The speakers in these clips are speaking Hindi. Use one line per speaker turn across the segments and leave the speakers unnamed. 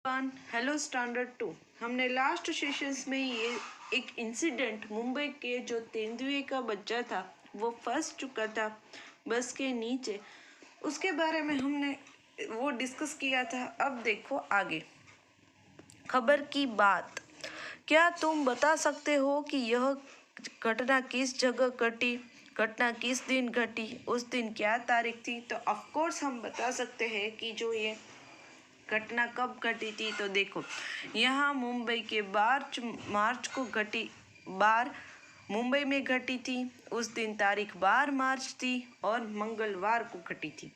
Hello standard 2। हमने लास्ट सेशंस में ये एक इंसिडेंट मुंबई के जो तेंदुए का बच्चा था वो फंस चुका था बस के नीचे, उसके बारे में हमने वो डिस्कस किया था। अब देखो आगे खबर की बात। क्या तुम बता सकते हो कि यह घटना किस जगह घटी, घटना किस दिन घटी, उस दिन क्या तारीख थी? तो ऑफ कोर्स हम बता सकते हैं कि जो ये घटना कब घटी थी। तो देखो यहाँ मुंबई के 12 मार्च को घटी, मुंबई में घटी थी। उस दिन तारीख 12 मार्च थी और मंगलवार को घटी थी।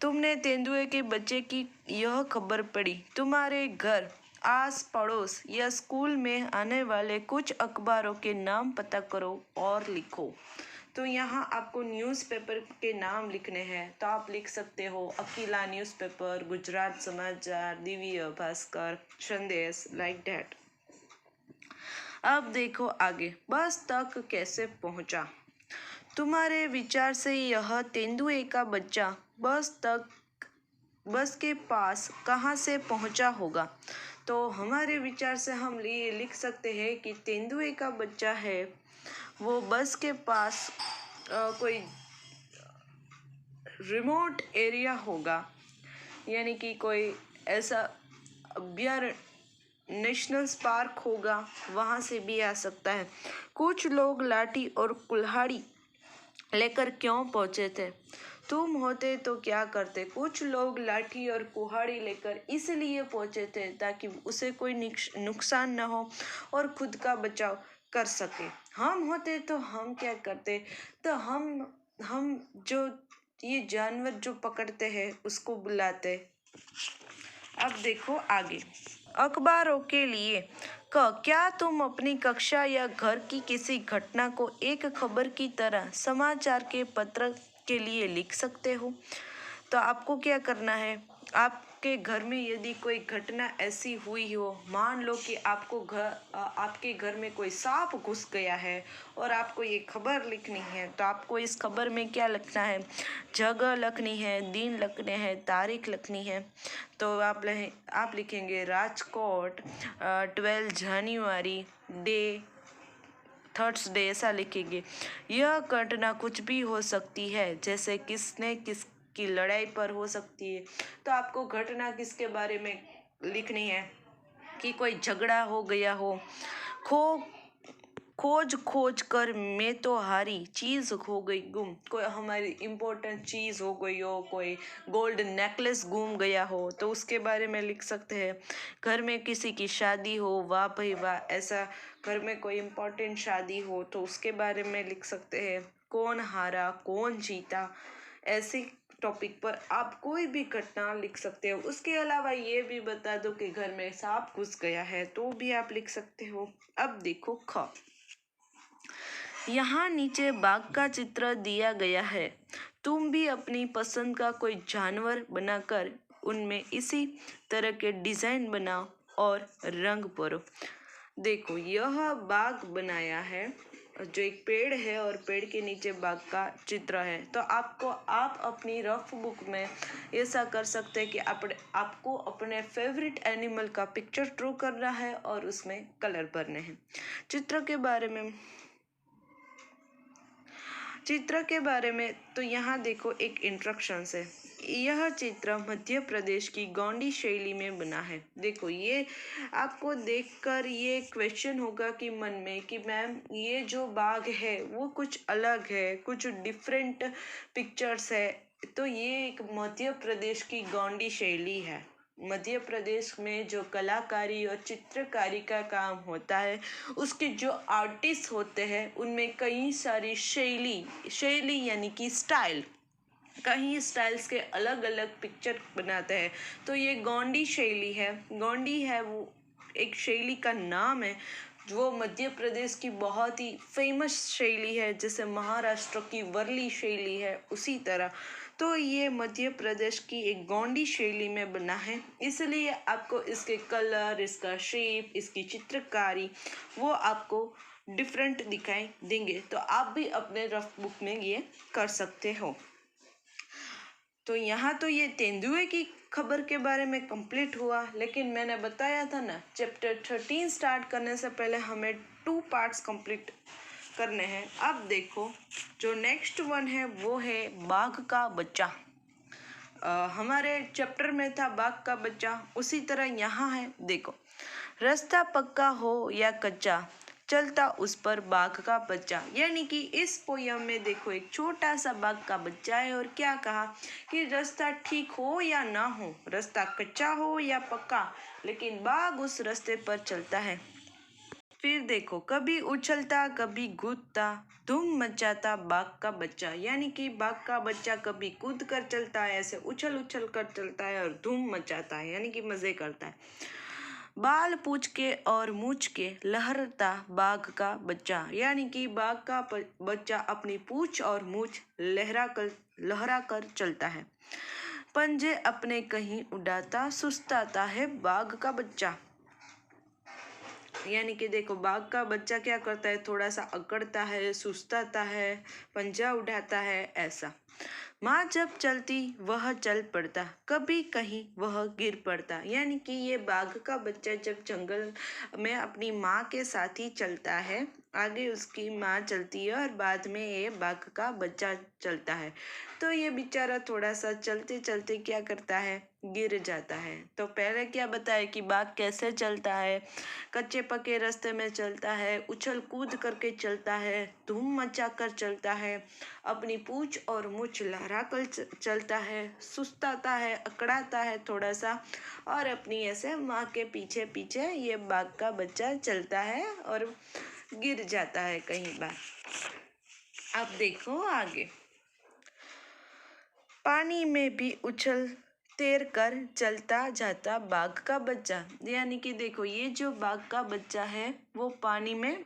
तुमने तेंदुए के बच्चे की यह खबर पढ़ी। तुम्हारे घर, आस पड़ोस या स्कूल में आने वाले कुछ अखबारों के नाम पता करो और लिखो। तो यहाँ आपको न्यूज़पेपर के नाम लिखने हैं। तो आप लिख सकते हो अकेला न्यूज़पेपर, गुजरात समाचार, दिव्य भास्कर, संदेश, लाइक दैट। अब देखो आगे बस तक कैसे पहुँचा। तुम्हारे विचार से यह तेंदुए का बच्चा बस के पास कहाँ से पहुँचा होगा? तो हमारे विचार से हम ये लिख सकते हैं कि तेंदुए का बच्चा है वो बस के पास कोई रिमोट एरिया होगा, यानी कि कोई ऐसा अभयारण्य नेशनल पार्क होगा, वहाँ से भी आ सकता है। कुछ लोग लाठी और कुल्हाड़ी लेकर क्यों पहुँचे थे? तुम होते तो क्या करते? कुछ लोग लाठी और कुल्हाड़ी लेकर इसलिए पहुँचे थे ताकि उसे कोई नुकसान न हो और खुद का बचाव कर सके। हम होते तो हम क्या करते? तो हम जो ये जानवर जो पकड़ते हैं उसको बुलाते। अब देखो आगे अखबारों के लिए क्या तुम अपनी कक्षा या घर की किसी घटना को एक खबर की तरह समाचार के पत्र के लिए लिख सकते हो? तो आपको क्या करना है, आपके घर में यदि कोई घटना ऐसी हुई हो, मान लो कि आपके घर में कोई सांप घुस गया है और आपको ये खबर लिखनी है, तो आपको इस खबर में क्या लिखना है? जगह लिखनी है, दिन लिखने हैं, तारीख लिखनी है। तो आप लिखेंगे राजकोट 12 जनवरी डे थर्सडे, ऐसा लिखेंगे। यह घटना कुछ भी हो सकती है, जैसे किसकी लड़ाई पर हो सकती है। तो आपको घटना किसके बारे में लिखनी है कि कोई झगड़ा हो गया हो, खोज कर मैं तो हारी, चीज हो गई गुम, कोई हमारी इम्पोर्टेंट चीज हो गई हो, कोई गोल्ड नेकलेस गुम गया हो, तो उसके बारे में लिख सकते हैं। घर में किसी की शादी हो, वाह भाई वाह, ऐसा घर में कोई इम्पोर्टेंट शादी हो तो उसके बारे में लिख सकते हैं। कौन हारा, कौन जीता, ऐसे टॉपिक पर आप कोई भी घटना लिख सकते हो। उसके अलावा ये भी बता दो कि घर में सांप घुस गया है तो भी आप लिख सकते हो। अब देखो यहाँ नीचे बाघ का चित्र दिया गया है। तुम भी अपनी पसंद का कोई जानवर बनाकर उनमें इसी तरह के डिजाइन बनाओ और रंग भरो। देखो यह बाघ बनाया है, जो एक पेड़ है और पेड़ के नीचे बाघ का चित्र है। तो आप अपनी रफ बुक में ऐसा कर सकते हैं कि आपको अपने फेवरेट एनिमल का पिक्चर ड्रॉ करना है और उसमें कलर भरने हैं। चित्र के बारे में तो यहाँ देखो एक इंस्ट्रक्शन है। यह चित्र मध्य प्रदेश की गोंडी शैली में बना है। देखो ये आपको देखकर ये क्वेश्चन होगा कि मन में कि मैम ये जो बाघ है वो कुछ अलग है, कुछ डिफरेंट पिक्चर्स है। तो ये एक मध्य प्रदेश की गोंडी शैली है। मध्य प्रदेश में जो कलाकारी और चित्रकारी का काम होता है, उसके जो आर्टिस्ट होते हैं उनमें कई सारी शैली यानी कि स्टाइल, कई स्टाइल्स के अलग अलग पिक्चर बनाते हैं। तो ये गोंडी शैली है। गोंडी है वो एक शैली का नाम है जो मध्य प्रदेश की बहुत ही फेमस शैली है, जैसे महाराष्ट्र की वर्ली शैली है उसी तरह। तो ये मध्य प्रदेश की एक गोंडी शैली में बना है, इसलिए आपको इसके कलर, इसका शेप, इसकी चित्रकारी वो आपको डिफरेंट दिखाई देंगे। तो आप भी अपने रफ बुक में ये कर सकते हो। तो यहाँ तो ये तेंदुए की खबर के बारे में कंप्लीट हुआ, लेकिन मैंने बताया था ना चैप्टर 13 स्टार्ट करने से पहले हमें 2 पार्ट्स कंप्लीट करने हैं। अब देखो जो नेक्स्ट वन है वो है बाघ का बच्चा। हमारे चैप्टर में था बाघ का बच्चा, उसी तरह यहाँ है। देखो, रास्ता पक्का हो या कच्चा, चलता उस पर बाघ का बच्चा। यानी कि इस पोयम में देखो एक छोटा सा बाघ का बच्चा है और क्या कहा कि रास्ता ठीक हो या ना हो, रास्ता कच्चा हो या पक्का, लेकिन बाघ उस रास्ते पर चलता है। फिर देखो, कभी उछलता कभी कूदता, धूम मचाता बाघ का बच्चा। यानी कि बाघ का बच्चा कभी कूद कर चलता है, ऐसे उछल उछल कर चलता है और धूम मचाता है, यानी कि मजे करता है। बाल पूछ के और मूछ के लहरता बाघ का बच्चा। यानी कि बाघ का बच्चा अपनी पूछ और मूछ लहरा कर चलता है। पंजे अपने कहीं उड़ाता सुस्ताता है बाघ का बच्चा। यानी कि देखो, बाघ का बच्चा क्या करता है, थोड़ा सा अकड़ता है, सुस्ताता है, पंजा उठाता है, ऐसा। माँ जब चलती वह चल पड़ता, कभी कहीं वह गिर पड़ता। यानी कि ये बाघ का बच्चा जब जंगल में अपनी माँ के साथ ही चलता है, आगे उसकी माँ चलती है और बाद में ये बाघ का बच्चा चलता है, तो ये बेचारा थोड़ा सा चलते चलते क्या करता है, गिर जाता है। तो पहले क्या बताया कि बाघ कैसे चलता है, कच्चे पक्के रास्ते में चलता है, उछल कूद करके चलता है, धूम मचा कर चलता है, अपनी पूंछ और मूछ लहरा कर चलता है, सुस्ताता है, अकड़ाता है थोड़ा सा, और अपनी ऐसे माँ के पीछे पीछे ये बाघ का बच्चा चलता है और गिर जाता है कहीं बार। अब देखो आगे, पानी में भी उछल तैर कर चलता जाता बाघ का बच्चा। यानी कि देखो, ये जो बाघ का बच्चा है वो पानी में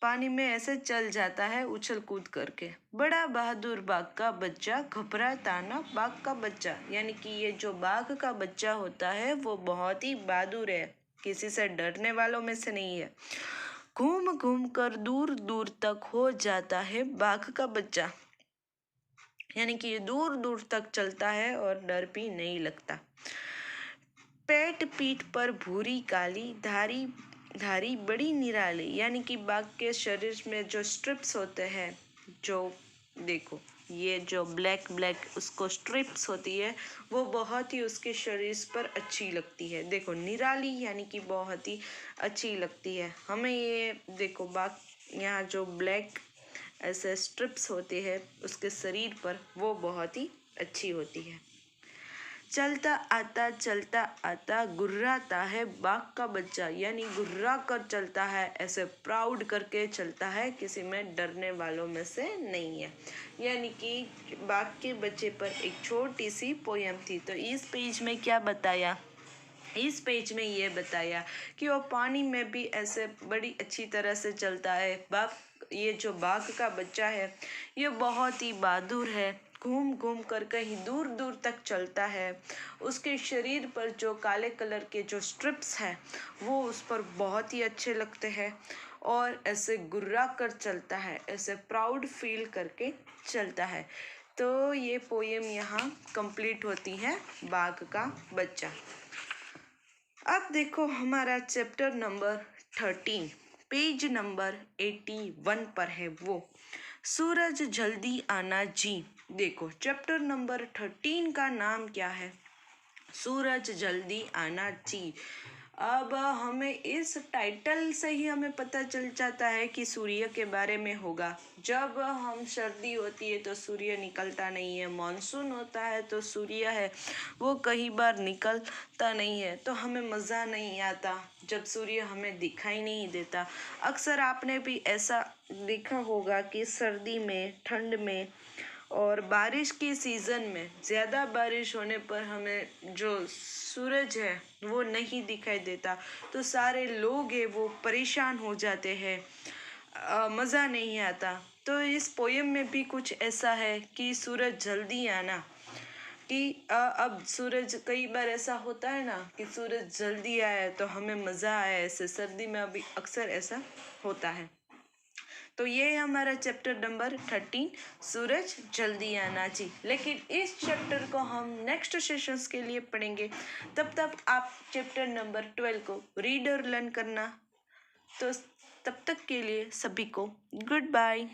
पानी में ऐसे चल जाता है उछल कूद करके। बड़ा बहादुर बाघ का बच्चा, घबराता ना बाघ का बच्चा। यानी कि ये जो बाघ का बच्चा होता है वो बहुत ही बहादुर है, किसी से डरने वालों में से नहीं है। घूम घूम कर दूर दूर तक हो जाता है बाघ का बच्चा। यानी कि ये दूर दूर तक चलता है और डर भी नहीं लगता। पेट पीठ पर भूरी काली धारी धारी बड़ी निराली। यानी कि बाघ के शरीर में जो स्ट्रिप्स होते हैं, जो देखो ये जो ब्लैक उसको स्ट्रिप्स होती है, वो बहुत ही उसके शरीर पर अच्छी लगती है। देखो, निराली यानी कि बहुत ही अच्छी लगती है हमें। ये देखो, बाघ यहाँ जो ब्लैक ऐसे स्ट्रिप्स होते हैं उसके शरीर पर, वो बहुत ही अच्छी होती है। चलता आता गुर्राता है बाघ का बच्चा। यानी गुर्रा कर चलता है, ऐसे प्राउड करके चलता है, किसी में डरने वालों में से नहीं है। यानी कि बाघ के बच्चे पर एक छोटी सी पोयम थी। तो इस पेज में क्या बताया, इस पेज में ये बताया कि वो पानी में भी ऐसे बड़ी अच्छी तरह से चलता है। ये जो बाघ का बच्चा है ये बहुत ही बहादुर है, घूम घूम कर कहीं दूर दूर तक चलता है। उसके शरीर पर जो काले कलर के जो स्ट्रिप्स हैं वो उस पर बहुत ही अच्छे लगते हैं, और ऐसे गुर्रा कर चलता है, ऐसे प्राउड फील करके चलता है। तो ये पोयम यहाँ कंप्लीट होती है, बाघ का बच्चा। अब देखो हमारा चैप्टर नंबर 13 पेज नंबर 81 पर है वो, सूरज जल्दी आना जी। देखो, चैप्टर नंबर 13 का नाम क्या है, सूरज जल्दी आना जी। अब हमें इस टाइटल से ही हमें पता चल जाता है कि सूर्य के बारे में होगा। जब हम सर्दी होती है तो सूर्य निकलता नहीं है, मानसून होता है तो सूर्य है वो कई बार निकलता नहीं है, तो हमें मज़ा नहीं आता जब सूर्य हमें दिखाई नहीं देता। अक्सर आपने भी ऐसा देखा होगा कि सर्दी में, ठंड में और बारिश के सीज़न में ज़्यादा बारिश होने पर हमें जो सूरज है वो नहीं दिखाई देता, तो सारे लोग हैं वो परेशान हो जाते हैं, मज़ा नहीं आता। तो इस पोयम में भी कुछ ऐसा है कि सूरज जल्दी आना, कि अब सूरज, कई बार ऐसा होता है ना कि सूरज जल्दी आए तो हमें मज़ा आए, ऐसे सर्दी में अभी अक्सर ऐसा होता है। तो ये है हमारा चैप्टर नंबर 13, सूरज जल्दी आना जी। लेकिन इस चैप्टर को हम नेक्स्ट सेशंस के लिए पढ़ेंगे। तब तक आप चैप्टर नंबर 12 को रीड और लर्न करना। तो तब तक के लिए सभी को गुड बाय।